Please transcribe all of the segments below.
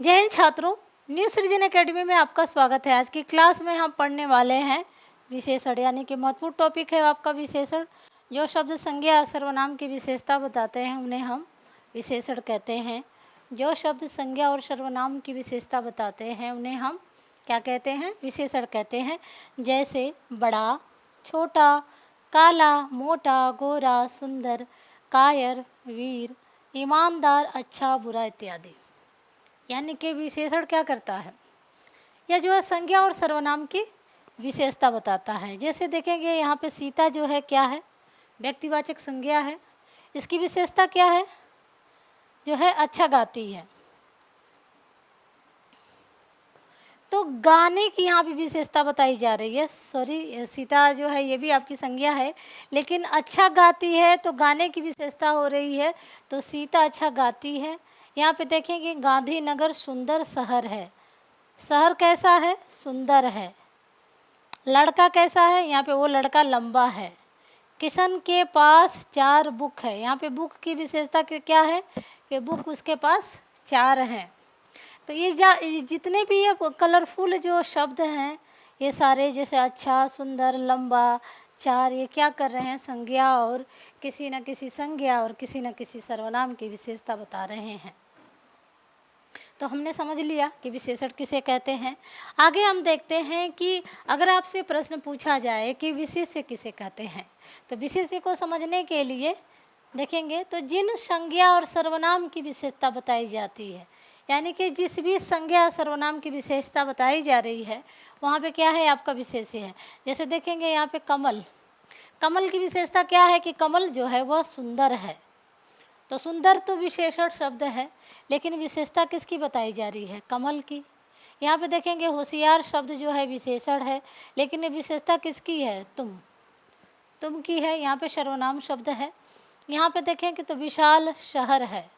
जय हिंद छात्रों, न्यू सृजन एकेडमी में आपका स्वागत है। आज की क्लास में हम पढ़ने वाले हैं विशेषण, यानी कि महत्वपूर्ण टॉपिक है आपका विशेषण। जो शब्द संज्ञा या सर्वनाम की विशेषता बताते हैं उन्हें हम विशेषण कहते हैं। जो शब्द संज्ञा और सर्वनाम की विशेषता बताते हैं उन्हें हम क्या कहते हैं? विशेषण कहते हैं। जैसे बड़ा, छोटा, काला, मोटा, गोरा, सुंदर, कायर, वीर, ईमानदार, अच्छा, बुरा इत्यादि। यानी कि विशेषण क्या करता है? यह जो है संज्ञा और सर्वनाम की विशेषता बताता है। जैसे देखेंगे यहाँ पे सीता जो है क्या है? व्यक्तिवाचक संज्ञा है। इसकी विशेषता क्या है? जो है अच्छा गाती है। तो गाने की यहाँ पे विशेषता बताई जा रही है। सॉरी, सीता जो है ये भी आपकी संज्ञा है, लेकिन अच्छा गाती है तो गाने की विशेषता हो रही है। तो सीता अच्छा गाती है। यहाँ पे देखेंगे गांधीनगर सुंदर शहर है। शहर कैसा है? सुंदर है। लड़का कैसा है? यहाँ पे वो लड़का लंबा है। किशन के पास 4 बुक है। यहाँ पे बुक की विशेषता क्या है? कि बुक उसके पास 4 हैं। तो ये जितने भी ये कलरफुल जो शब्द हैं, ये सारे जैसे अच्छा, सुंदर, लंबा, 4, ये क्या कर रहे हैं? संज्ञा और किसी न किसी संज्ञा और किसी न किसी सर्वनाम की विशेषता बता रहे हैं। तो हमने समझ लिया कि विशेषण किसे कहते हैं। आगे हम देखते हैं कि अगर आपसे प्रश्न पूछा जाए कि विशेष्य किसे कहते हैं, तो विशेष्य को समझने के लिए देखेंगे तो जिन संज्ञा और सर्वनाम की विशेषता बताई जाती है, यानी कि जिस भी संज्ञा सर्वनाम की विशेषता बताई जा रही है वहाँ पे क्या है? आपका विशेष्य है। जैसे देखेंगे यहाँ पे कमल, कमल की विशेषता क्या है? कि कमल जो है वह सुंदर है। तो सुंदर तो विशेषण शब्द है, लेकिन विशेषता किसकी बताई जा रही है? कमल की। यहाँ पे देखेंगे होशियार शब्द जो है विशेषण है, लेकिन ये विशेषता किसकी है? तुम की है। यहाँ पे सर्वनाम शब्द है। यहाँ पे देखेंगे तो विशाल शहर है,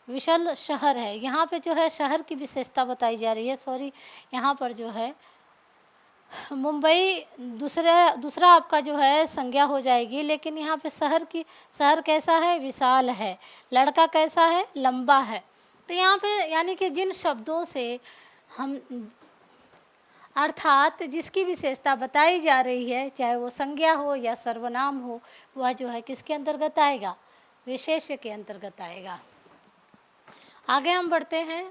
विशाल शहर है। यहाँ पे जो है शहर की विशेषता बताई जा रही है। सॉरी, यहाँ पर जो है मुंबई दूसरा आपका जो है संज्ञा हो जाएगी, लेकिन यहाँ पे शहर कैसा है? विशाल है। लड़का कैसा है? लंबा है। तो यहाँ पे यानी कि जिन शब्दों से हम अर्थात जिसकी विशेषता बताई जा रही है, चाहे वो संज्ञा हो या सर्वनाम हो, वह जो है किसके अंतर्गत आएगा? विशेष्य के अंतर्गत आएगा। आगे हम बढ़ते हैं।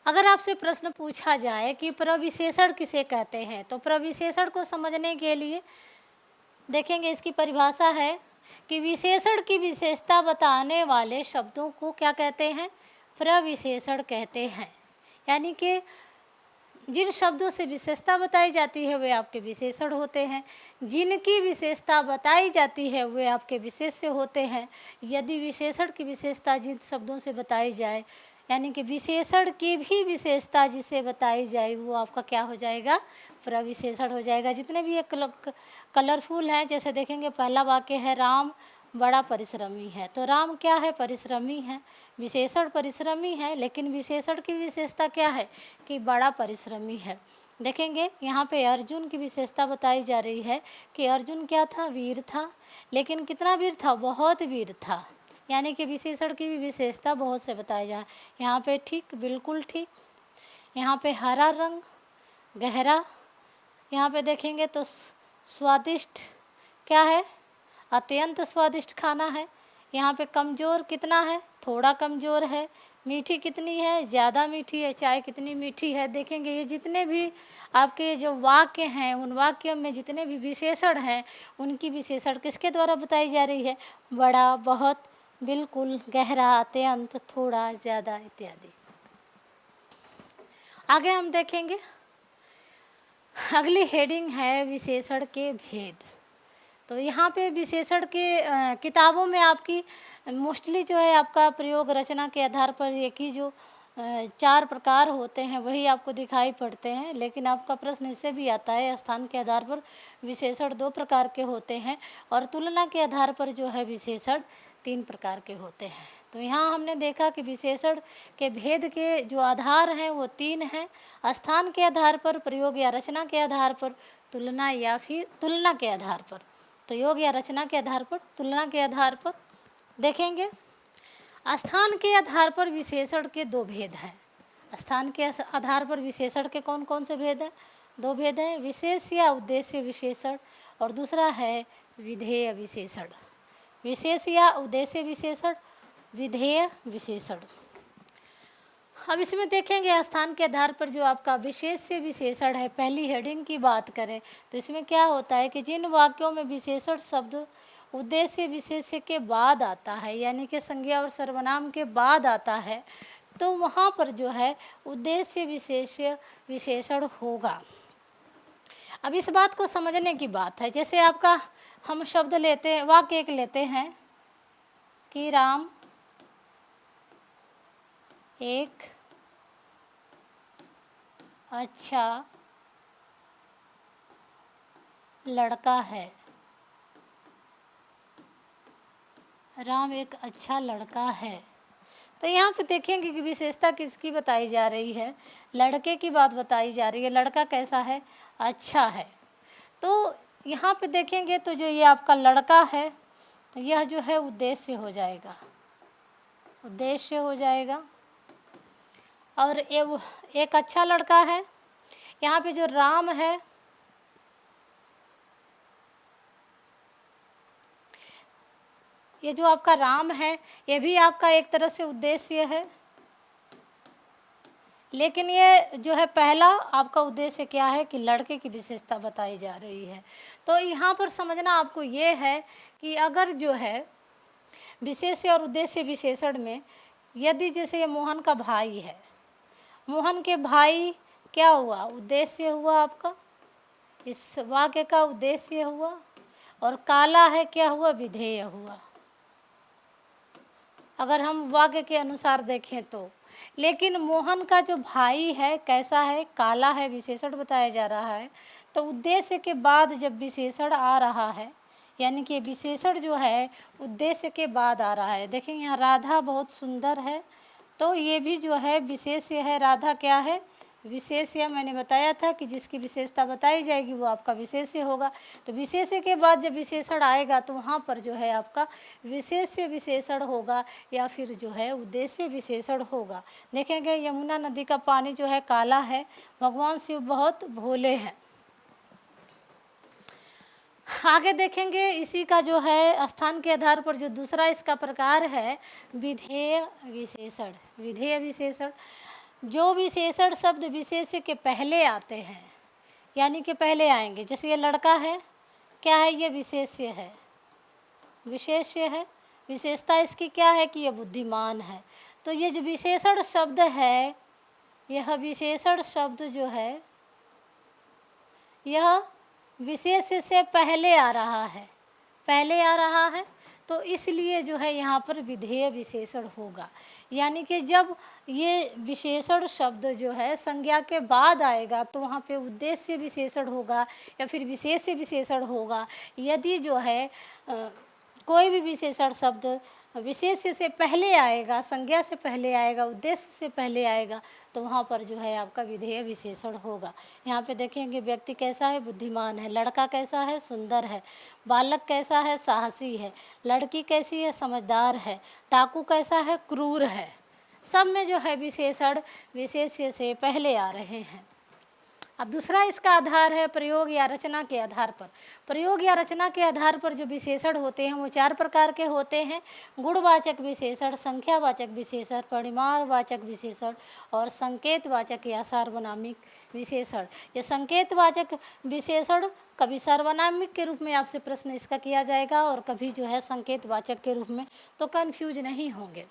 अगर आपसे प्रश्न पूछा जाए कि प्रविशेषण किसे कहते हैं, तो प्रविशेषण को समझने के लिए देखेंगे इसकी परिभाषा है कि विशेषण की विशेषता बताने वाले शब्दों को क्या कहते हैं? प्रविशेषण कहते हैं। यानी कि जिन शब्दों से विशेषता बताई जाती है वे आपके विशेषण होते हैं, जिनकी विशेषता बताई जाती है वे आपके विशेष्य होते हैं। यदि विशेषण की विशेषता जिन शब्दों से बताई जाए, यानी कि विशेषण की भी विशेषता जिसे बताई जाए, वो आपका क्या हो जाएगा? प्रविशेषण हो जाएगा। जितने भी ये कलरफुल हैं, जैसे देखेंगे पहला वाक्य है राम बड़ा परिश्रमी है। तो राम क्या है? परिश्रमी है। विशेषण परिश्रमी है, लेकिन विशेषण की विशेषता क्या है? कि बड़ा परिश्रमी है। देखेंगे यहाँ पे अर्जुन की विशेषता बताई जा रही है कि अर्जुन क्या था? वीर था। लेकिन कितना वीर था? बहुत वीर था। यानी कि विशेषण की भी विशेषता बहुत से बताई जाए। यहाँ पे ठीक, बिल्कुल ठीक। यहाँ पे हरा रंग, गहरा। यहाँ पे देखेंगे तो स्वादिष्ट क्या है? अत्यंत स्वादिष्ट खाना है। यहाँ पे कमज़ोर कितना है? थोड़ा कमज़ोर है। मीठी कितनी है? ज़्यादा मीठी है। चाय कितनी मीठी है। देखेंगे ये जितने भी आपके जो वाक्य हैं, उन वाक्यों में जितने भी विशेषण हैं, उनकी विशेषण किसके द्वारा बताई जा रही है? बड़ा, बहुत, बिल्कुल, गहरा, अत्यंत, थोड़ा, ज़्यादा इत्यादि। आगे हम देखेंगे, अगली हेडिंग है विशेषण के भेद। तो यहाँ पे विशेषण के किताबों में आपकी मोस्टली जो है आपका प्रयोग रचना के आधार पर एक ही जो 4 प्रकार होते हैं वही आपको दिखाई पड़ते हैं, लेकिन आपका प्रश्न इससे भी आता है स्थान के आधार पर विशेषण 2 प्रकार के होते हैं और तुलना के आधार पर जो है विशेषण 3 प्रकार के होते हैं। तो यहाँ हमने देखा कि विशेषण के भेद के जो आधार हैं वो 3 हैं। स्थान के आधार पर, प्रयोग या रचना के आधार पर, तुलना या फिर तुलना के आधार पर। प्रयोग या रचना के आधार पर, तुलना के आधार पर। देखेंगे स्थान के आधार पर विशेषण के 2 भेद हैं। स्थान के आधार पर विशेषण के कौन कौन से भेद हैं? 2 भेद हैं, विशेष या उद्देश्य विशेषण, और दूसरा है विधेय विशेषण। विशेष या उद्देश्य विशेषण, विधेय विशेषण। अब इसमें देखेंगे स्थान के आधार पर जो आपका विशेष विशेषण है, पहली हेडिंग की बात करें तो इसमें क्या होता है कि जिन वाक्यों में विशेषण शब्द उद्देश्य विशेष्य के बाद आता है, यानी कि संज्ञा और सर्वनाम के बाद आता है, तो वहाँ पर जो है उद्देश्य विशेष्य विशेषण होगा। अब इस बात को समझने की बात है, जैसे आपका हम शब्द लेते हैं, वाक्य एक लेते हैं कि राम एक अच्छा लड़का है। राम एक अच्छा लड़का है, तो यहाँ पे देखेंगे कि विशेषता किसकी बताई जा रही है? लड़के की बात बताई जा रही है। लड़का कैसा है? अच्छा है। तो यहाँ पे देखेंगे तो जो ये आपका लड़का है, यह जो है उद्देश्य हो जाएगा, उद्देश्य हो जाएगा। और एक अच्छा लड़का है, यहाँ पे जो राम है, ये जो आपका राम है, ये भी आपका एक तरह से उद्देश्य है, लेकिन ये जो है पहला आपका उद्देश्य क्या है कि लड़के की विशेषता बताई जा रही है। तो यहाँ पर समझना आपको ये है कि अगर जो है विशेष्य और उद्देश्य विशेषण में, यदि जैसे ये मोहन का भाई है, मोहन के भाई क्या हुआ? उद्देश्य हुआ आपका, इस वाक्य का उद्देश्य हुआ। और काला है क्या हुआ? विधेय हुआ, अगर हम वाक्य के अनुसार देखें तो। लेकिन मोहन का जो भाई है कैसा है? काला है, विशेषण बताया जा रहा है। तो उद्देश्य के बाद जब विशेषण आ रहा है, यानी कि विशेषण जो है उद्देश्य के बाद आ रहा है। देखिए यहाँ राधा बहुत सुंदर है, तो ये भी जो है विशेष्य है। राधा क्या है? विशेष्य। मैंने बताया था कि जिसकी विशेषता बताई जाएगी वो आपका विशेष्य होगा। तो विशेष्य के बाद जब विशेषण आएगा तो वहाँ पर जो है आपका विशेष्य विशेषण होगा या फिर जो है उद्देश्य विशेषण होगा। देखेंगे यमुना नदी का पानी जो है काला है, भगवान शिव बहुत भोले हैं। आगे देखेंगे इसी का जो है स्थान के आधार पर जो दूसरा इसका प्रकार है विधेय विशेषण। विधेय विशेषण, जो विशेषण शब्द विशेष्य के पहले आते हैं, यानी कि पहले आएंगे। जैसे ये लड़का है, क्या है? ये विशेष्य है, विशेष्य है। विशेषता इसकी क्या है कि यह बुद्धिमान है। तो ये जो विशेषण शब्द है, यह विशेषण शब्द जो है यह विशेष्य से पहले आ रहा है, पहले आ रहा है। तो इसलिए जो है यहाँ पर विधेय विशेषण होगा। यानी कि जब ये विशेषण शब्द जो है संज्ञा के बाद आएगा तो वहाँ पे उद्देश्य विशेषण होगा या फिर विशेष्य विशेषण होगा। यदि जो है कोई भी विशेषण शब्द विशेष्य से पहले आएगा, संज्ञा से पहले आएगा, उद्देश्य से पहले आएगा, तो वहाँ पर जो है आपका विधेय विशेषण होगा। यहाँ पे देखेंगे व्यक्ति कैसा है? बुद्धिमान है। लड़का कैसा है? सुंदर है। बालक कैसा है? साहसी है। लड़की कैसी है? समझदार है। डाकू कैसा है? क्रूर है। सब में जो है विशेषण विशेष्य से पहले आ रहे हैं। अब दूसरा इसका आधार है प्रयोग या रचना के आधार पर। प्रयोग या रचना के आधार पर जो विशेषण होते हैं वो 4 प्रकार के होते हैं। गुणवाचक विशेषण, संख्यावाचक विशेषण, परिमाणवाचक विशेषण और संकेतवाचक या सार्वनामिक विशेषण। ये संकेतवाचक विशेषण कभी सार्वनामिक के रूप में आपसे प्रश्न इसका किया जाएगा और कभी जो है संकेतवाचक के रूप में, तो कन्फ्यूज नहीं होंगे।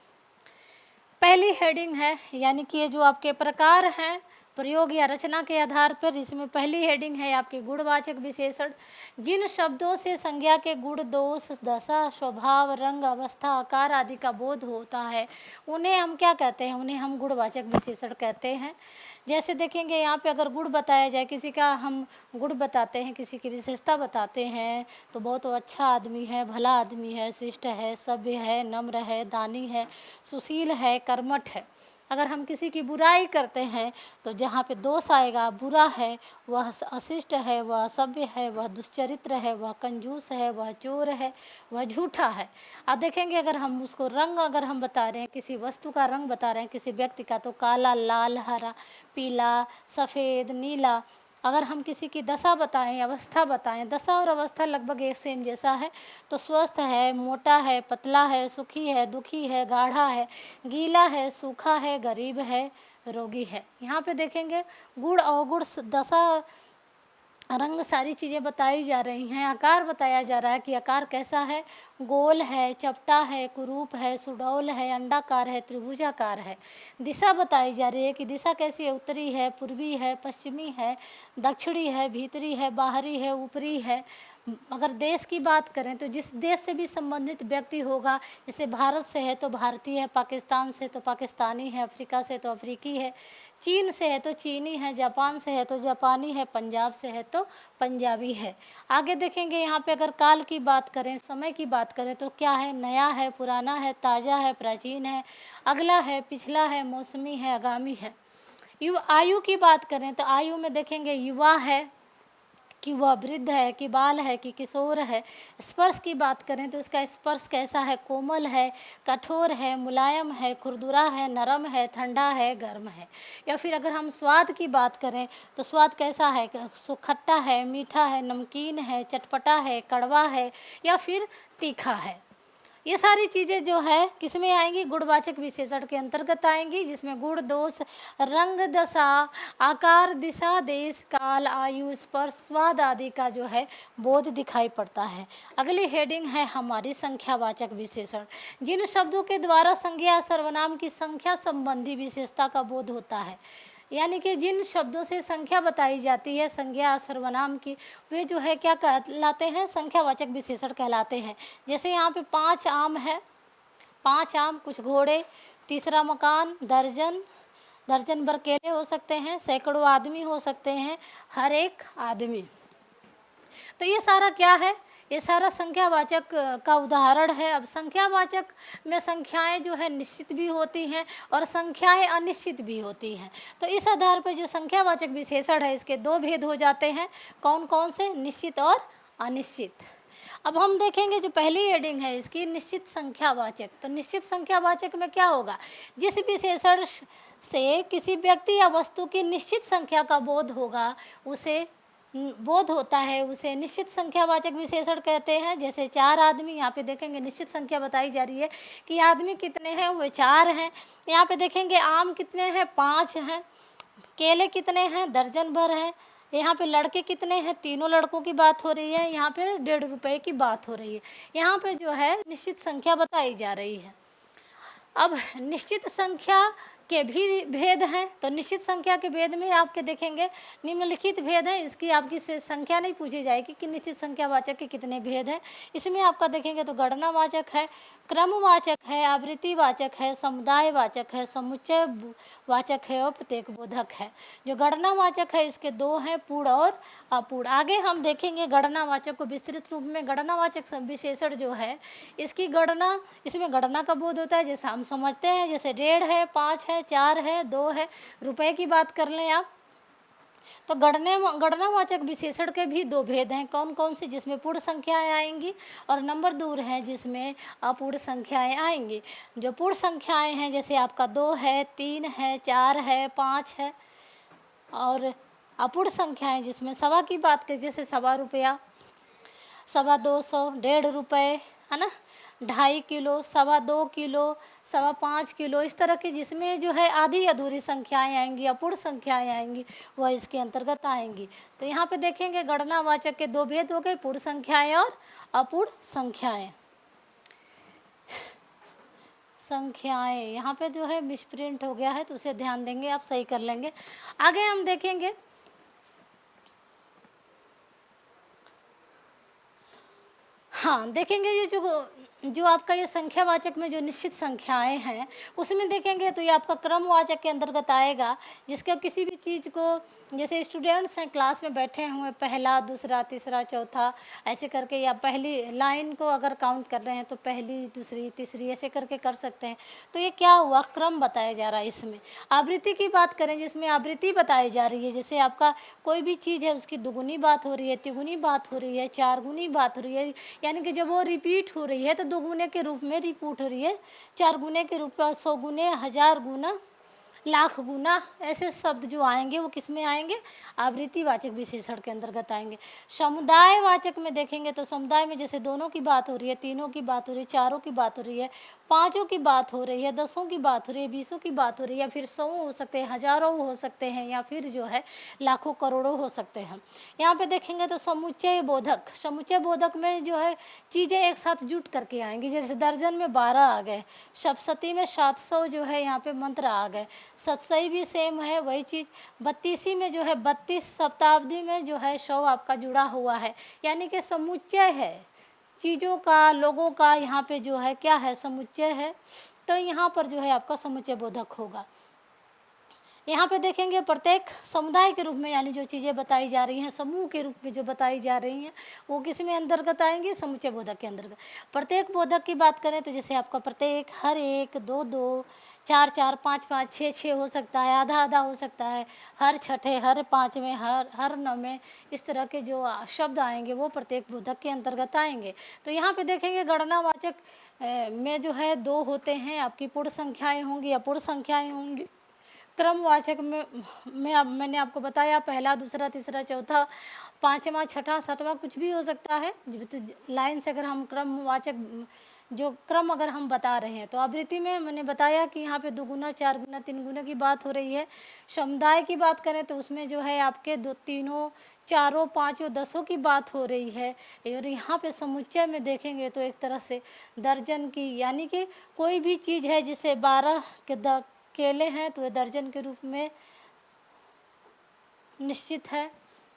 पहली हेडिंग है, यानी कि ये जो आपके प्रकार हैं प्रयोग या रचना के आधार पर, इसमें पहली हेडिंग है आपके गुणवाचक विशेषण। जिन शब्दों से संज्ञा के गुण, दोष, दशा, स्वभाव, रंग, अवस्था, आकार आदि का बोध होता है उन्हें हम क्या कहते हैं? उन्हें हम गुणवाचक विशेषण कहते हैं। जैसे देखेंगे यहाँ पे अगर गुण बताया जाए, किसी का हम गुण बताते हैं, किसी की विशेषता बताते हैं, तो बहुत अच्छा आदमी है, भला आदमी है, शिष्ट है, सभ्य है, नम्र है, दानी है, सुशील है, कर्मठ है। अगर हम किसी की बुराई करते हैं तो जहाँ पे दोष आएगा, बुरा है, वह अशिष्ट है, वह असभ्य है, वह दुष्चरित्र है, वह कंजूस है, वह चोर है, वह झूठा है। अब देखेंगे अगर हम उसको रंग अगर हम बता रहे हैं, किसी वस्तु का रंग बता रहे हैं किसी व्यक्ति का, तो काला, लाल, हरा, पीला, सफ़ेद, नीला। अगर हम किसी की दशा बताएं, अवस्था बताएं, दशा और अवस्था लगभग एक सेम जैसा है, तो स्वस्थ है, मोटा है, पतला है, सुखी है, दुखी है, गाढ़ा है, गीला है, सूखा है, गरीब है, रोगी है। यहाँ पे देखेंगे गुण अवगुण दशा, रंग, सारी चीज़ें बताई जा रही हैं। आकार बताया जा रहा है कि आकार कैसा है, गोल है, चपटा है, कुरूप है, सुडौल है, अंडाकार है, त्रिभुजाकार है। दिशा बताई जा रही है कि दिशा कैसी है, उत्तरी है, पूर्वी है, पश्चिमी है, दक्षिणी है, भीतरी है, बाहरी है, ऊपरी है। अगर देश की बात करें तो जिस देश से भी संबंधित व्यक्ति होगा, जैसे भारत से है तो भारतीय है, पाकिस्तान से तो पाकिस्तानी है, अफ्रीका से तो अफ्रीकी है, चीन से है तो चीनी है, जापान से है तो जापानी है, पंजाब से है तो पंजाबी है। आगे देखेंगे यहाँ पे अगर काल की बात करें, समय की बात करें तो क्या है, नया है, पुराना है, ताज़ा है, प्राचीन है, अगला है, पिछला है, मौसमी है, आगामी है। आयु की बात करें तो आयु में देखेंगे युवा है कि वह वृद्ध है, कि बाल है, कि किशोर है। स्पर्श की बात करें तो इसका स्पर्श कैसा है, कोमल है, कठोर है, मुलायम है, खुरदुरा है, नरम है, ठंडा है, गर्म है। या फिर अगर हम स्वाद की बात करें तो स्वाद कैसा है, खट्टा है, मीठा है, नमकीन है, चटपटा है, कड़वा है, या फिर तीखा है। ये सारी चीज़ें जो है किस में आएंगी, गुणवाचक विशेषण के अंतर्गत आएंगी, जिसमें गुण, दोष, रंग, दशा, आकार, दिशा, देश, काल, आयु, स्पर्श, स्वाद आदि का जो है बोध दिखाई पड़ता है। अगली हेडिंग है हमारी संख्यावाचक विशेषण। जिन शब्दों के द्वारा संज्ञा सर्वनाम की संख्या संबंधी विशेषता का बोध होता है, यानी कि जिन शब्दों से संख्या बताई जाती है संज्ञा सर्वनाम की, वे जो है क्या कहलाते हैं, संख्यावाचक विशेषण कहलाते हैं। जैसे यहाँ पे 5 आम है, 5 आम, कुछ घोड़े, तीसरा मकान, दर्जन, दर्जन भर केले हो सकते हैं, सैकड़ों आदमी हो सकते हैं, हर एक आदमी। तो ये सारा क्या है, ये सारा संख्यावाचक का उदाहरण है। अब संख्यावाचक में संख्याएं जो है निश्चित भी होती हैं और संख्याएं अनिश्चित भी होती हैं। तो इस आधार पर जो संख्यावाचक विशेषण है इसके 2 भेद हो जाते हैं। कौन कौन से, निश्चित और अनिश्चित। अब हम देखेंगे जो पहली हेडिंग है इसकी, निश्चित संख्यावाचक। तो निश्चित संख्यावाचक में क्या होगा, जिस विशेषण से किसी व्यक्ति या वस्तु की निश्चित संख्या का बोध होगा, उसे बोध होता है, उसे निश्चित संख्यावाचक विशेषण कहते हैं। जैसे 4 आदमी, यहाँ पे देखेंगे निश्चित संख्या बताई जा रही है कि आदमी कितने हैं, वो 4 हैं। यहाँ पे देखेंगे आम कितने हैं, 5 हैं, केले कितने हैं, दर्जन भर हैं। यहाँ पे लड़के कितने हैं, तीनों लड़कों की बात हो रही है। यहाँ पे 1.5 रुपये की बात हो रही है। यहाँ पे जो है निश्चित संख्या बताई जा रही है। अब निश्चित संख्या के भी भेद हैं, तो निश्चित संख्या के भेद में आपके देखेंगे निम्नलिखित भेद हैं। इसकी आपकी से संख्या नहीं पूछी जाएगी कि निश्चित संख्यावाचक के कितने भेद हैं। इसमें आपका देखेंगे तो गणनावाचक है, क्रमवाचक है, आवृत्तिवाचक है, समुदायवाचक है, समुच्चय वाचक है और प्रत्येक बोधक है। जो गणनावाचक है इसके 2 हैं, पूर्ण और अपूर्ण। आगे हम देखेंगे गणनावाचक को विस्तृत रूप में। गणनावाचक विशेषण जो है इसकी गणना, इसमें गणना का बोध होता है। जैसे हम समझते हैं, जैसे 1.5 है, 5 है, 4 है, 2 है, रुपए की बात कर लें आप, तो गणनावाचक विशेषण के भी 2 भेद हैं। कौन कौन से, जिसमें पूर्ण संख्याएं आएंगी और नंबर दूर हैं जिसमें अपूर्ण संख्याएं आएंगी। जो पूर्ण संख्याएं हैं जैसे आपका 2 है, 3 है, 4 है, 5 है, और अपूर्ण संख्याएं जिसमें सवा की बात करें, जैसे 1.25 रुपया, 250, 1.5 रुपये, है ना, 2.5 किलो, 2.25 किलो, 5.25 किलो, इस तरह की जिसमें जो है आधी अधूरी संख्याएं आएंगी, अपूर्ण संख्याएं आएंगी, वह इसके अंतर्गत आएंगी। तो यहाँ पे देखेंगे गणनावाचक के 2 भेद हो गए, पूर्ण संख्याएं और अपूर्ण संख्याएं। संख्याएं यहाँ पे जो है मिसप्रिंट हो गया है, तो उसे ध्यान देंगे, आप सही कर लेंगे। आगे हम देखेंगे हाँ, देखेंगे ये जो जो आपका ये संख्यावाचक में जो निश्चित संख्याएं हैं उसमें देखेंगे तो ये आपका क्रमवाचक के अंतर्गत आएगा, जिसके किसी भी चीज़ को, जैसे स्टूडेंट्स हैं क्लास में बैठे हुए, पहला दूसरा तीसरा चौथा ऐसे करके, या पहली लाइन को अगर काउंट कर रहे हैं तो पहली दूसरी तीसरी ऐसे करके कर सकते हैं। तो ये क्या हुआ, क्रम बताया जा रहा है। इसमें आवृत्ति की बात करें, जिसमें आवृत्ति बताई जा रही है, जैसे आपका कोई भी चीज़ है उसकी दुगुनी बात हो रही है, तिगुनी बात हो रही है, चार गुनी बात हो रही है, यानी कि जब वो रिपीट हो रही है तो दो गुने के रूप में रिपीट हो रही है, चार गुने के रूप में 100 गुने, 1000 गुना, लाख गुना, ऐसे शब्द जो आएंगे वो किस में आएंगे, आवृत्तिवाचक विशेषण के अंतर्गत आएंगे। समुदायवाचक में देखेंगे तो समुदाय में जैसे दोनों की बात हो रही है, तीनों की बात हो रही है, चारों की बात हो रही है, पाँचों की बात हो रही है, 10 की बात हो रही है, 20 की बात हो रही है, या फिर 100 हो सकते हैं, हजारों हो सकते हैं, या फिर जो है लाखों करोड़ों हो सकते हैं। यहाँ पे देखेंगे तो समुच्चय बोधक, समुच्चय बोधक में जो है चीज़ें एक साथ जुट करके आएंगी, जैसे दर्जन में 12 आ गए, सप्तशती में 700 जो है यहाँ पे मंत्र आ गए, सतसई भी सेम है वही चीज़, बत्तीसी में जो है 32 शताब्दी में जो है 100 आपका जुड़ा हुआ है, यानी कि समुच्चय है चीज़ों का, लोगों का, यहाँ पे जो है क्या है, समुच्चय है। तो यहाँ पर जो है आपका समुच्चय बोधक होगा। यहाँ पे देखेंगे प्रत्येक समुदाय के रूप में, यानी जो चीज़ें बताई जा रही हैं समूह के रूप में जो बताई जा रही हैं वो किस में अंतर्गत आएंगी, समुच्चय बोधक के अंतर्गत। प्रत्येक बोधक की बात करें तो जैसे आपका प्रत्येक, हर एक, दो दो, चार चार, पाँच पाँच, छः छः हो सकता है, आधा आधा हो सकता है, हर छठे, हर पाँचवें, हर नौवें, इस तरह के जो शब्द आएंगे वो प्रत्येक बोधक के अंतर्गत आएंगे। तो यहाँ पे देखेंगे गणनावाचक में जो है 2 होते हैं, आपकी पूर्ण संख्याएँ होंगी, अपूर्ण संख्याएँ होंगी। क्रमवाचक में अब मैंने आपको बताया पहला, दूसरा, तीसरा, चौथा, पाँचवा, छठा, सातवां कुछ भी हो सकता है। लाइन से अगर हम क्रमवाचक जो क्रम अगर हम बता रहे हैं, तो आवृत्ति में मैंने बताया कि यहाँ पे 2 गुना, 4 गुना, 3 गुना की बात हो रही है। समुदाय की बात करें तो उसमें जो है आपके 2, तीनों, चारों, पाँचों, 10 की बात हो रही है। और यहाँ पे समुच्चय में देखेंगे तो एक तरह से दर्जन की, यानी कि कोई भी चीज़ है जिसे 12 के केले हैं तो ये दर्जन के रूप में निश्चित है।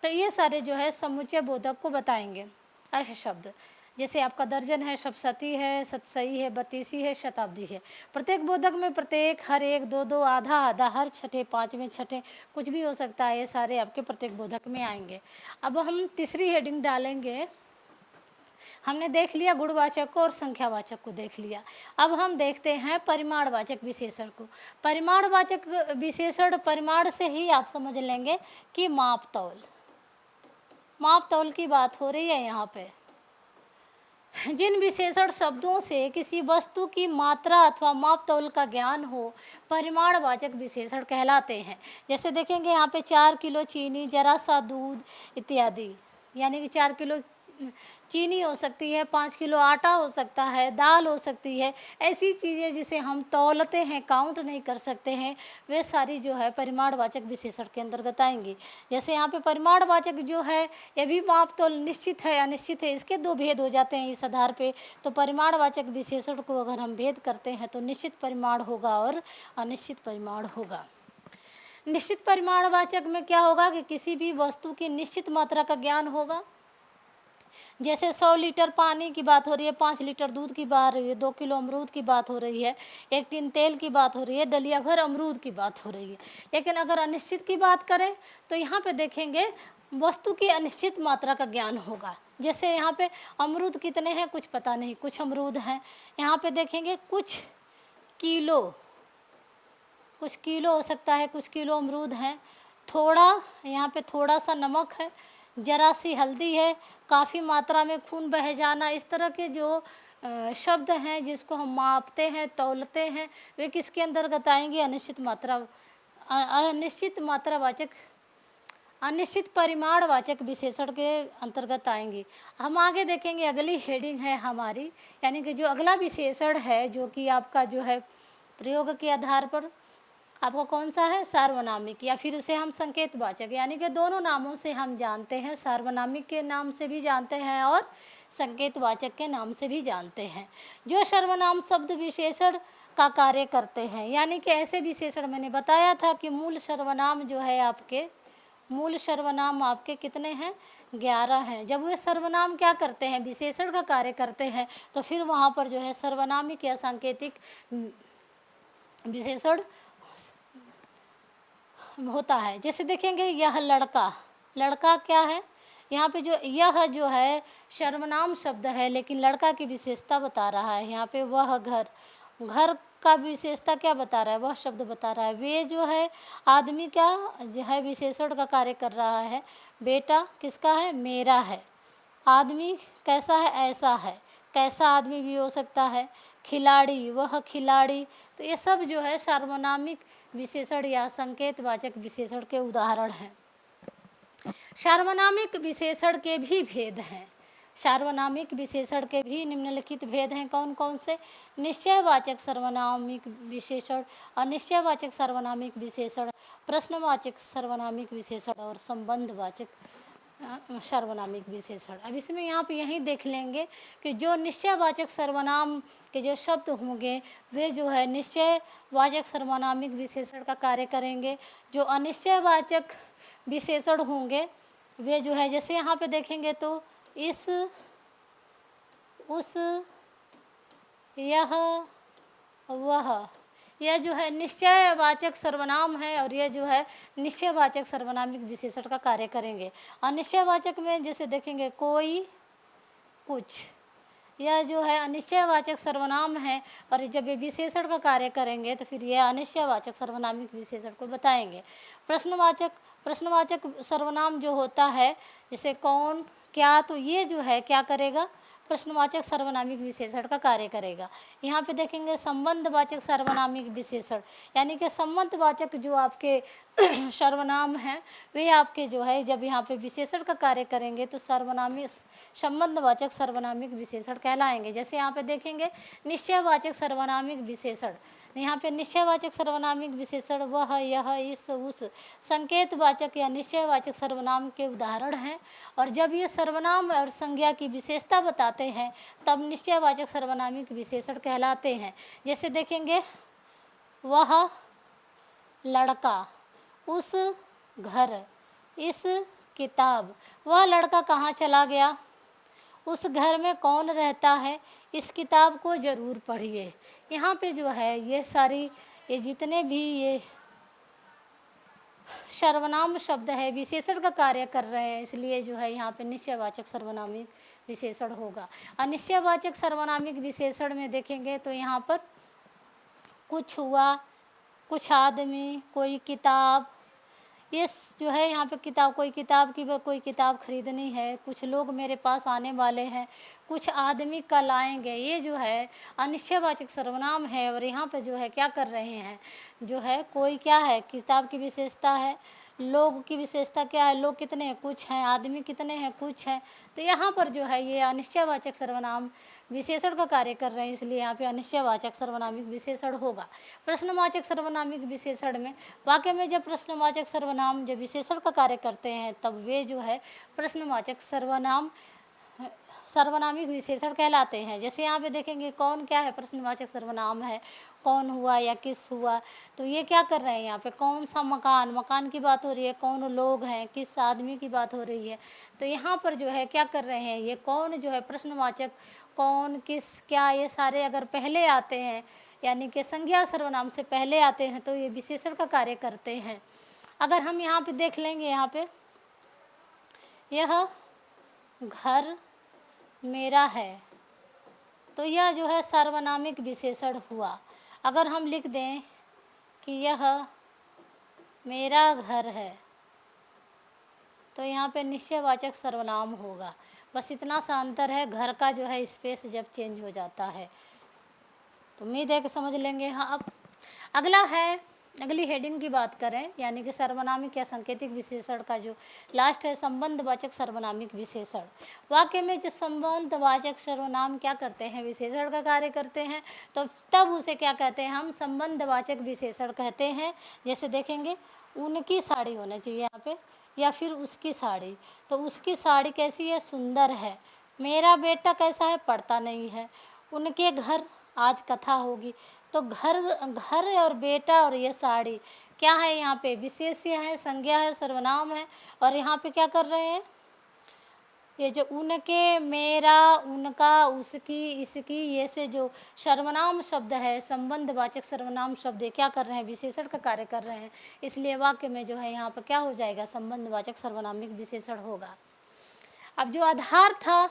तो ये सारे जो है समुच्चय बोधक को बताएंगे ऐसे शब्द, जैसे आपका दर्जन है, सप्तशती है, सतसई है, बत्तीसी है, शताब्दी है। प्रत्येक बोधक में प्रत्येक, हर एक, दो दो, आधा आधा, हर छठे, पाँचवें, छठे कुछ भी हो सकता है, ये सारे आपके प्रत्येक बोधक में आएंगे। अब हम तीसरी हेडिंग डालेंगे। हमने देख लिया गुणवाचक को और संख्यावाचक को देख लिया। अब हम देखते हैं परिमाणवाचक विशेषण को। परिमाणवाचक विशेषण, परिमाण से ही आप समझ लेंगे कि माप तौल, माप तौल की बात हो रही है यहाँ पे। जिन विशेषण शब्दों से किसी वस्तु की मात्रा अथवा माप तौल का ज्ञान हो, परिमाणवाचक विशेषण कहलाते हैं। जैसे देखेंगे यहाँ पे 4 किलो चीनी, जरा सा दूध इत्यादि, यानी कि 4 किलो चीनी हो सकती है, 5 किलो आटा हो सकता है, दाल हो सकती है, ऐसी चीज़ें जिसे हम तौलते हैं, काउंट नहीं कर सकते हैं, वे सारी जो है परिमाणवाचक विशेषण के अंतर्गत आएंगी। जैसे यहाँ पे परिमाणवाचक जो है ये भी माप तौल निश्चित है अनिश्चित है, इसके 2 भेद हो जाते हैं इस आधार पे। तो परिमाणवाचक विशेषण को अगर हम भेद करते हैं तो निश्चित परिमाण होगा और अनिश्चित परिमाण होगा। निश्चित परिमाणवाचक में क्या होगा कि किसी भी वस्तु की निश्चित मात्रा का ज्ञान होगा। जैसे 100 लीटर पानी की बात हो रही है, 5 लीटर दूध की बात हो रही है, 2 किलो अमरूद की बात हो रही है, 1 टिन तेल की बात हो रही है, डलिया भर अमरूद की बात हो रही है। लेकिन अगर अनिश्चित की बात करें तो यहाँ पे देखेंगे वस्तु की अनिश्चित मात्रा का ज्ञान होगा। जैसे यहाँ पे अमरूद कितने हैं कुछ पता नहीं, कुछ अमरूद हैं। यहाँ पे देखेंगे कुछ किलो हो सकता है, कुछ किलो अमरूद हैं। थोड़ा, यहाँ पे थोड़ा सा नमक है, जरा सी हल्दी है, काफ़ी मात्रा में खून बह जाना, इस तरह के जो शब्द हैं जिसको हम मापते हैं, तौलते हैं, वे किसके अंतर्गत आएंगे, अनिश्चित मात्रा, अनिश्चित मात्रावाचक, अनिश्चित परिमाणवाचक विशेषण के अंतर्गत आएंगी। हम आगे देखेंगे, अगली हेडिंग है हमारी, यानी कि जो अगला विशेषण है जो कि आपका जो है प्रयोग के आधार पर आपको कौन सा है, सार्वनामिक, या फिर उसे हम संकेतवाचक, यानी कि दोनों नामों से हम जानते हैं, सार्वनामिक के नाम से भी जानते हैं और संकेतवाचक के नाम से भी जानते हैं, जो सर्वनाम शब्द विशेषण का कार्य करते हैं। यानी कि ऐसे विशेषण, मैंने बताया था कि मूल सर्वनाम जो है आपके, मूल सर्वनाम आपके कितने हैं, 11 हैं। जब वे सर्वनाम क्या करते हैं, विशेषण का कार्य करते हैं, तो फिर वहाँ पर जो है सर्वनामिक या सांकेतिक विशेषण होता है। जैसे देखेंगे यह लड़का, लड़का क्या है, यहाँ पे जो यह जो है सर्वनाम शब्द है, लेकिन लड़का की विशेषता बता रहा है। यहाँ पे वह घर, घर का विशेषता क्या बता रहा है, वह शब्द बता रहा है। वे जो है आदमी क्या जो है विशेषण का कार्य कर रहा है। बेटा किसका है, मेरा है। आदमी कैसा है, ऐसा है, कैसा आदमी भी हो सकता है। खिलाड़ी, वह खिलाड़ी। तो ये सब जो है सार्वनामिक विशेषण या संकेतवाचक विशेषण के उदाहरण हैं। सार्वनामिक विशेषण के भी भेद हैं। सार्वनामिक विशेषण के भी निम्नलिखित भेद हैं। कौन कौन से? निश्चयवाचक सर्वनामिक विशेषण, अनिश्चयवाचक सर्वनामिक विशेषण, प्रश्नवाचक सर्वनामिक विशेषण और संबंधवाचक सर्वनामिक विशेषण। अब इसमें यहाँ पे यही देख लेंगे कि जो निश्चयवाचक सर्वनाम के जो शब्द होंगे वे जो है निश्चयवाचक सर्वनामिक विशेषण का कार्य करेंगे। जो अनिश्चयवाचक विशेषण होंगे वे जो है, जैसे यहाँ पे देखेंगे तो इस, उस, यह, वह, यह जो है निश्चयवाचक सर्वनाम है और यह जो है निश्चयवाचक सर्वनामिक विशेषण का कार्य करेंगे। अनिश्चयवाचक में जैसे देखेंगे कोई, कुछ, यह जो है अनिश्चयवाचक सर्वनाम है और जब ये विशेषण का कार्य करेंगे तो फिर यह अनिश्चयवाचक सर्वनामिक विशेषण को बताएंगे। प्रश्नवाचक सर्वनाम जो होता है जैसे कौन, क्या, तो ये जो है क्या करेगा, प्रश्नवाचक सर्वनामिक विशेषण का कार्य करेगा। यहाँ पे देखेंगे संबंधवाचक सर्वनामिक विशेषण, यानी कि संबंधवाचक जो आपके सर्वनाम हैं वे आपके जो है जब यहाँ पे विशेषण का कार्य करेंगे तो सर्वनामिक संबंधवाचक सर्वनामिक विशेषण कहलाएंगे। जैसे यहाँ पे देखेंगे निश्चयवाचक सर्वनामिक विशेषण, यहाँ पे निश्चयवाचक सर्वनामिक विशेषण वह, यह, इस, उस संकेतवाचक या निश्चयवाचक सर्वनाम के उदाहरण हैं। और जब ये सर्वनाम और संज्ञा की विशेषता बताते हैं तब निश्चयवाचक सर्वनामिक विशेषण कहलाते हैं। जैसे देखेंगे वह लड़का, उस घर, इस किताब। वह लड़का कहाँ चला गया, उस घर में कौन रहता है, इस किताब को ज़रूर पढ़िए। यहाँ पे जो है ये सारी ये जितने भी ये सर्वनाम शब्द है विशेषण का कार्य कर रहे हैं, इसलिए जो है यहाँ पे निश्चयवाचक सर्वनामिक विशेषण होगा। अनिश्चयवाचक सर्वनामिक विशेषण में देखेंगे तो यहाँ पर कुछ हुआ, कुछ आदमी, कोई किताब, ये जो है यहाँ पे किताब, कोई किताब खरीदनी है, कुछ लोग मेरे पास आने वाले हैं, कुछ आदमी कल आएंगे। ये जो है अनिश्चयवाचक सर्वनाम है और यहाँ पे जो है क्या कर रहे हैं, जो है कोई क्या है, किताब की विशेषता है, लोग की विशेषता क्या है, लोग कितने हैं, कुछ हैं, आदमी कितने हैं, कुछ हैं। तो यहाँ पर जो है ये अनिश्चयवाचक सर्वनाम विशेषण का कार्य कर रहे हैं, इसलिए यहाँ पे अनिश्चयवाचक सर्वनामिक विशेषण होगा। प्रश्नवाचक सर्वनामिक विशेषण में वाक्य में जब प्रश्नवाचक सर्वनाम जब विशेषण का कार्य करते हैं तब वे जो है प्रश्नवाचक सर्वनामिक विशेषण कहलाते हैं। जैसे यहाँ पे देखेंगे कौन क्या है, प्रश्नवाचक सर्वनाम है, कौन हुआ या किस हुआ। तो ये क्या कर रहे हैं, यहाँ पे कौन सा मकान, मकान की बात हो रही है, कौन लोग हैं, किस आदमी की बात हो रही है। तो यहाँ पर जो है क्या कर रहे हैं, ये कौन जो है प्रश्नवाचक कौन, किस, क्या, ये सारे अगर पहले आते हैं यानी कि संज्ञा सर्वनाम से पहले आते हैं तो ये विशेषण का कार्य करते हैं। अगर हम यहाँ पे देख लेंगे, यहाँ पे यह घर मेरा है, तो यह जो है सार्वनामिक विशेषण हुआ। अगर हम लिख दें कि यह मेरा घर है तो यहाँ पे निश्चयवाचक सर्वनाम होगा। बस इतना सा अंतर है, घर का जो है स्पेस जब चेंज हो जाता है। तो उम्मीद है कि समझ लेंगे। हाँ, अब अगला है, अगली हेडिंग की बात करें यानी कि सर्वनामिक या सांकेतिक विशेषण का जो लास्ट है संबंधवाचक सर्वनामिक विशेषण। वाक्य में जब संबंधवाचक सर्वनाम क्या करते हैं, विशेषण का कार्य करते हैं, तो तब उसे क्या कहते हैं, हम संबंधवाचक विशेषण कहते हैं। जैसे देखेंगे उनकी साड़ी होना चाहिए यहाँ पे, या फिर उसकी साड़ी। तो उसकी साड़ी कैसी है, सुंदर है। मेरा बेटा कैसा है, पढ़ता नहीं है। उनके घर, आज कथा होगी। तो घर और बेटा और ये साड़ी क्या है, यहाँ पे विशेष्य है, संज्ञा है, सर्वनाम है। और यहाँ पे क्या कर रहे हैं, ये जो उनके, मेरा, उनका, उसकी, इसकी, ये से जो सर्वनाम शब्द है, संबंधवाचक सर्वनाम शब्द ये क्या कर रहे हैं, विशेषण का कार्य कर रहे हैं, इसलिए वाक्य में जो है यहाँ पर क्या हो जाएगा, संबंधवाचक सर्वनामिक विशेषण होगा। अब जो आधार था,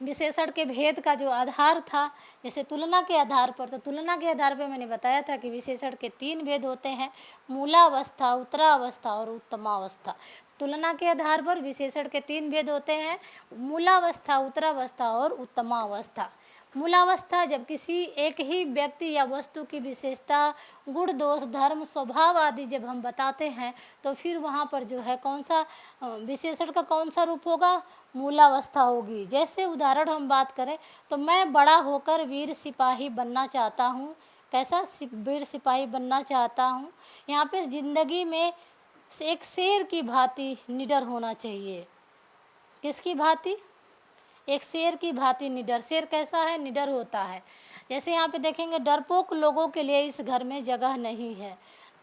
विशेषण के भेद का जो आधार था, जैसे तुलना के आधार पर, तो तुलना के आधार पर मैंने बताया था कि विशेषण के 3 भेद होते हैं, मूलावस्था, उत्तरावस्था और उत्तमावस्था। तुलना के आधार पर विशेषण के 3 भेद होते हैं, मूलावस्था, उत्तरावस्था और उत्तमावस्था। मूलावस्था जब किसी एक ही व्यक्ति या वस्तु की विशेषता, गुण, दोष, धर्म, स्वभाव आदि जब हम बताते हैं, तो फिर वहाँ पर जो है कौन सा विशेषण का कौन सा रूप होगा, मूलावस्था होगी। जैसे उदाहरण हम बात करें तो मैं बड़ा होकर वीर सिपाही बनना चाहता हूँ। कैसा वीर सिपाही बनना चाहता हूँ। यहाँ पे ज़िंदगी में एक शेर की भांति निडर होना चाहिए। किसकी भांति? एक शेर की भांति निडर। शेर कैसा है? निडर होता है। जैसे यहाँ पे देखेंगे, डरपोक लोगों के लिए इस घर में जगह नहीं है।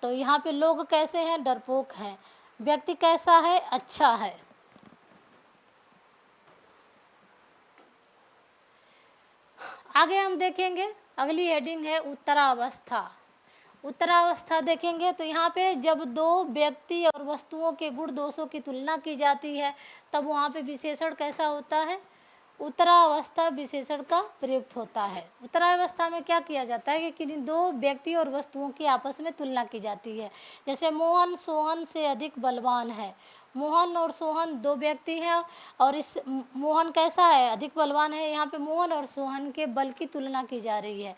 तो यहाँ पे लोग कैसे हैं? डरपोक हैं। व्यक्ति कैसा है? अच्छा है। आगे हम देखेंगे, अगली हेडिंग है उत्तरावस्था। उत्तरावस्था देखेंगे तो यहाँ पे जब दो व्यक्ति और वस्तुओं के गुण दोषों की तुलना की जाती है, तब वहाँ पे विशेषण कैसा होता है? उत्तरावस्था विशेषण का प्रयुक्त होता है। उत्तरावस्था में क्या किया जाता है कि दो व्यक्ति और वस्तुओं की आपस में तुलना की जाती है। जैसे मोहन सोहन से अधिक बलवान है। मोहन और सोहन दो व्यक्ति हैं और इस मोहन कैसा है? अधिक बलवान है। यहाँ पे मोहन और सोहन के बल की तुलना की जा रही है।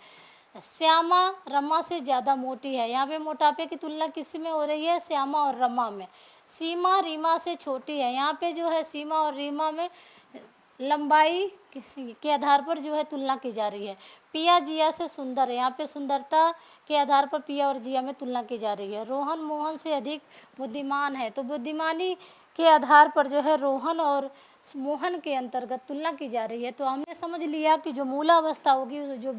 श्यामा रमा से ज़्यादा मोटी है। यहाँ पे मोटापे की तुलना किस में हो रही है? श्यामा और रमा में। सीमा रीमा से छोटी है। यहाँ पे जो है सीमा और रीमा में लंबाई के आधार पर जो है तुलना की जा रही है। पिया जिया से सुंदर है। यहाँ पे सुंदरता के आधार पर पिया और जिया में तुलना की जा रही है। रोहन मोहन से अधिक बुद्धिमान है। तो बुद्धिमानी के आधार पर जो है रोहन और मोहन के अंतर्गत तुलना की जा रही है। तो हमने समझ लिया कि जो मूलावस्था होगी, जो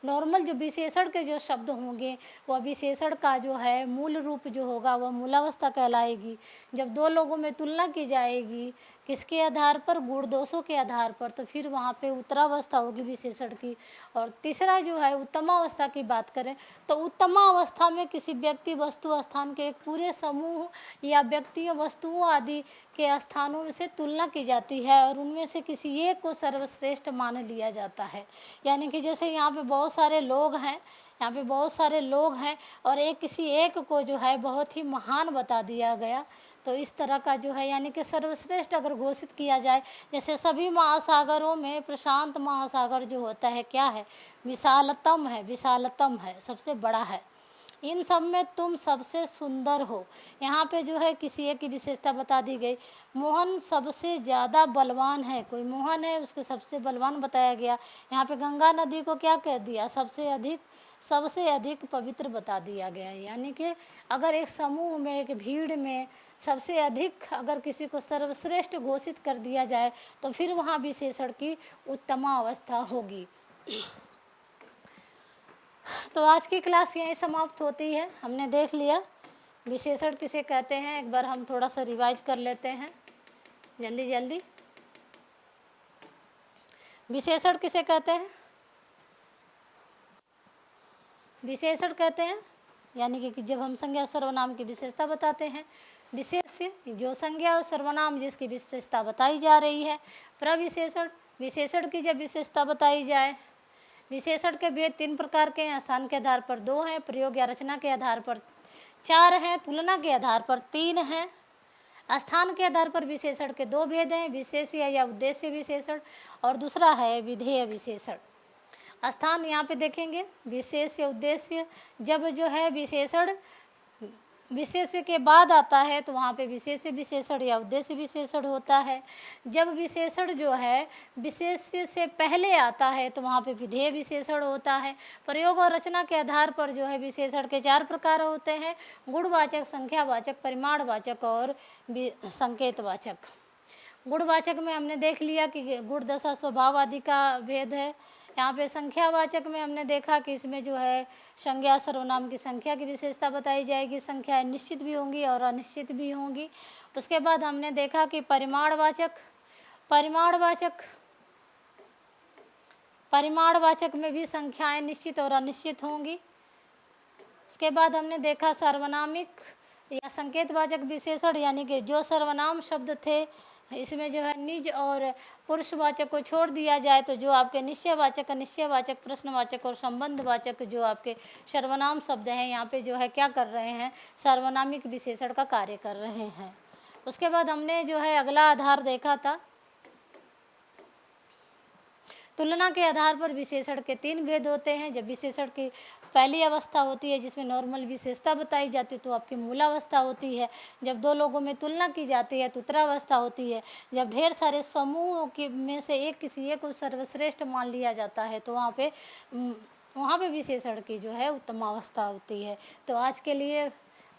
नॉर्मल जो विशेषण के जो शब्द होंगे, वह विशेषण का जो है मूल रूप जो होगा वह मूलावस्था कहलाएगी। जब दो लोगों में तुलना की जाएगी, किसके आधार पर? गुण दोषों के आधार पर, तो फिर वहाँ पे उत्तरावस्था होगी विशेषण की। और तीसरा जो है उत्तमावस्था की बात करें तो उत्तमावस्था में किसी व्यक्ति, वस्तु, स्थान के एक पूरे समूह या व्यक्तियों, वस्तुओं आदि के स्थानों से तुलना की जाती है और उनमें से किसी एक को सर्वश्रेष्ठ मान लिया जाता है। यानी कि जैसे यहाँ पे बहुत सारे लोग हैं, यहाँ पे बहुत सारे लोग हैं और किसी एक को जो है बहुत ही महान बता दिया गया। तो इस तरह का जो है यानी कि सर्वश्रेष्ठ अगर घोषित किया जाए, जैसे सभी महासागरों में प्रशांत महासागर जो होता है क्या है? विशालतम है। विशालतम है, सबसे बड़ा है। इन सब में तुम सबसे सुंदर हो। यहाँ पे जो है किसी एक की विशेषता बता दी गई। मोहन सबसे ज़्यादा बलवान है। कोई मोहन है, उसके सबसे बलवान बताया गया। यहाँ पे गंगा नदी को क्या कह दिया? सबसे अधिक पवित्र बता दिया गया है। यानी कि अगर एक समूह में, एक भीड़ में सबसे अधिक अगर किसी को सर्वश्रेष्ठ घोषित कर दिया जाए तो फिर वहाँ विशेषण की उत्तमावस्था होगी। तो आज की क्लास यहीं समाप्त होती है। हमने देख लिया विशेषण किसे कहते हैं। एक बार हम थोड़ा सा रिवाइज कर लेते हैं जल्दी जल्दी। विशेषण किसे कहते हैं? विशेषण कहते हैं यानी कि जब हम संज्ञा सर्वनाम की विशेषता बताते हैं। विशेष्य जो संज्ञा और सर्वनाम जिसकी विशेषता बताई जा रही है। प्रविशेषण विशेषण की जब विशेषता बताई जाए। विशेषण के भेद 3 प्रकार के हैं। स्थान के आधार पर 2 हैं, प्रयोग या रचना के आधार पर 4 हैं, तुलना के आधार पर 3 हैं। स्थान के आधार पर विशेषण के 2 भेद हैं, विशेष्य या उद्देश्य विशेषण और दूसरा है विधेय विशेषण। स्थान यहाँ पे देखेंगे विशेष या उद्देश्य। जब जो है विशेषण विशेष्य के बाद आता है तो वहाँ पे विशेष्य विशेषण या उद्देश्य विशेषण होता है। जब विशेषण जो है विशेष्य से पहले आता है तो वहाँ पे विधेय विशेषण होता है। प्रयोग और रचना के आधार पर जो है विशेषण के 4 प्रकार होते हैं, गुणवाचक, संख्यावाचक, परिमाणवाचक और संकेतवाचक। गुणवाचक में हमने देख लिया कि गुण, दशा, स्वभाव आदि का भेद है। यहाँ पे संख्यावाचक में हमने देखा कि इसमें जो है संज्ञा सर्वनाम की संख्या की विशेषता बताई जाएगी। संख्याएं निश्चित भी होंगी और अनिश्चित भी होंगी। उसके बाद हमने देखा कि परिमाणवाचक परिमाणवाचक में भी संख्याएं निश्चित और अनिश्चित होंगी। उसके बाद हमने देखा सर्वनामिक या संकेतवाचक विशेषण, यानी कि जो सर्वनाम शब्द थे इसमें जो है निज और पुरुषवाचक को छोड़ दिया जाए तो जो आपके निश्चयवाचक, अनिश्चयवाचक, प्रश्नवाचक और संबंधवाचक जो आपके सर्वनाम शब्द हैं यहाँ पे जो है क्या कर रहे हैं, सर्वनामिक विशेषण का कार्य कर रहे हैं। उसके बाद हमने जो है अगला आधार देखा था, तुलना के आधार पर विशेषण के 3 भेद होते हैं। जब विशेषण की पहली अवस्था होती है जिसमें नॉर्मल विशेषता बताई जाती है तो आपकी मूलावस्था होती है। जब 2 लोगों में तुलना की जाती है तो उत्तरावस्था होती है। जब ढेर सारे समूहों के में से किसी एक को सर्वश्रेष्ठ मान लिया जाता है तो वहाँ पे विशेषण की जो है उत्तमावस्था होती है। तो आज के लिए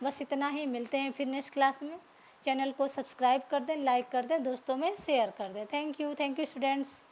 बस इतना ही, मिलते हैं फिर नेक्स्ट क्लास में। चैनल को सब्सक्राइब कर दें, लाइक कर दें, दोस्तों में शेयर कर दें। Thank you students.